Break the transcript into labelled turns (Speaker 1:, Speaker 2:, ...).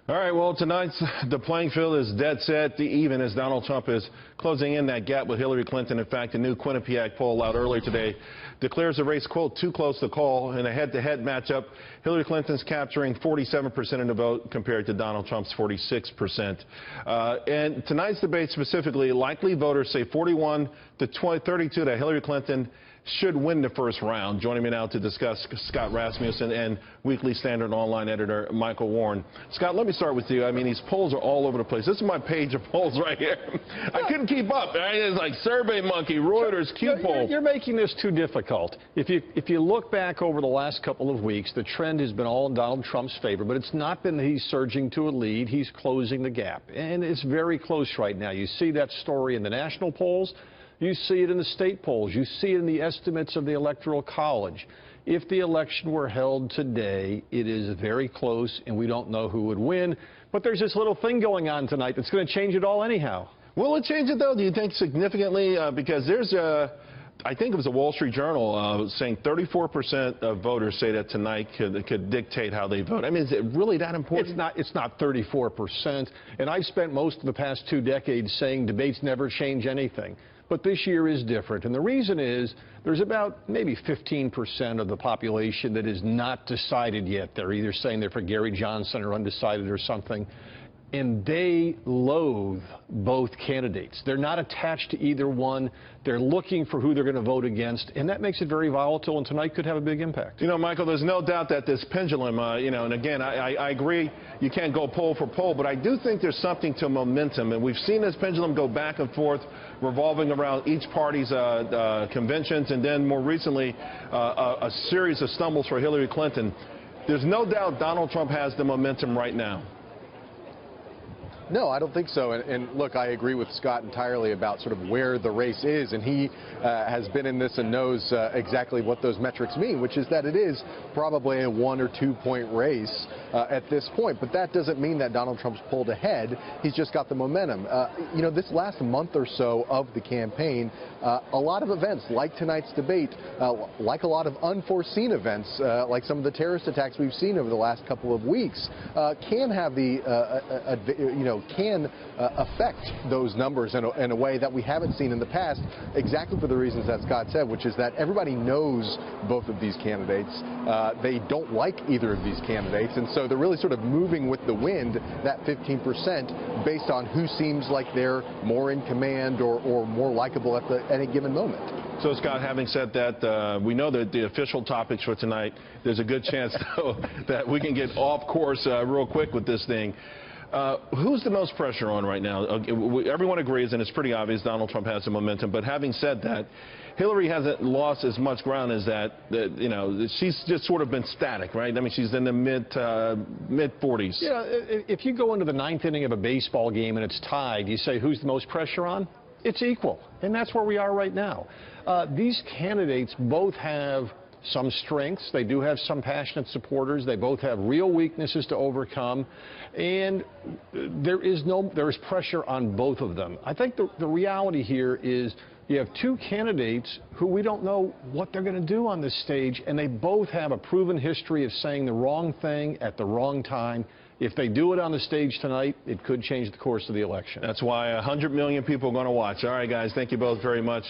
Speaker 1: All right, well, tonight the playing field is dead set, even as Donald Trump is closing in that gap with Hillary Clinton. In fact, a new Quinnipiac poll out earlier today declares the race, quote, too close to call. In a head-to-head matchup, Hillary Clinton's capturing 47% of the vote compared to Donald Trump's 46%. And tonight's debate specifically, likely voters say 41 to 32 that Hillary Clinton should win the first round. Joining me now to discuss, Scott Rasmussen and Weekly Standard online editor Michael Warren. Scott, let me start with you. I mean, these polls are all over the place. This is my page of polls right here. I couldn't keep up. Right? It's like SurveyMonkey, Reuters, Q-Poll.
Speaker 2: You're making this too difficult. If you look back over the last couple of weeks, the trend has been all in Donald Trump's favor, but it's not been that he's surging to a lead. He's closing the gap, and it's very close right now. You see that story in the national polls. You see it in the state polls. You see it in the estimates of the Electoral College. If the election were held today, it is very close, and we don't know who would win. But there's this little thing going on tonight that's going to change it all anyhow.
Speaker 1: Will it change it, though, do you think, significantly? Because there's I think it was a Wall Street Journal saying 34% of voters say that tonight could dictate how they vote. I mean, is it really that important?
Speaker 2: It's not 34%. And I've spent most of the past 2 decades saying debates never change anything. But this year is different. And the reason is there's about maybe 15% of the population that is not decided yet. They're either saying they're for Gary Johnson or undecided or something. And they loathe both candidates. They're not attached to either one. They're looking for who they're going to vote against, and that makes it very volatile, and tonight could have a big impact.
Speaker 1: You know, Michael, there's no doubt that this pendulum, and again, I agree you can't go poll for poll, but I do think there's something to momentum, and we've seen this pendulum go back and forth, revolving around each party's conventions, and then more recently, a series of stumbles for Hillary Clinton. There's no doubt Donald Trump has the momentum right now.
Speaker 3: No, I don't think so. And look, I agree with Scott entirely about sort of where the race is. And he has been in this and knows exactly what those metrics mean, which is that it is probably a 1 or 2 point race at this point. But that doesn't mean that Donald Trump's pulled ahead. He's just got the momentum. You know, this last month or so of the campaign, a lot of events like tonight's debate, like a lot of unforeseen events, like some of the terrorist attacks we've seen over the last couple of weeks, can have the, can affect those numbers in a way that we haven't seen in the past, exactly for the reasons that Scott said, which is that everybody knows both of these candidates. They don't like either of these candidates, and so they're really sort of moving with the wind, that 15%, based on who seems like they're more in command or more likable at any given moment.
Speaker 1: So, Scott, having said that, we know that the official topics for tonight, there's a good chance, though, that we can get off course real quick with this thing. Who's the most pressure on right now? Everyone agrees, and it's pretty obvious Donald Trump has the momentum. But having said that, Hillary hasn't lost as much ground as that. She's just sort of been static, right? I mean, she's in the mid-40s.
Speaker 2: Yeah, if you go into the 9th inning of a baseball game and it's tied, you say, who's the most pressure on? It's equal, and that's where we are right now. These candidates both have some strengths. They do have some passionate supporters. They both have real weaknesses to overcome, and there is pressure on both of them. I think the reality here is you have 2 candidates who we don't know what they're going to do on this stage, and they both have a proven history of saying the wrong thing at the wrong time. If they do it on the stage tonight, it could change the course of the election.
Speaker 1: That's why 100 million people are going to watch. All right, guys, thank you both very much.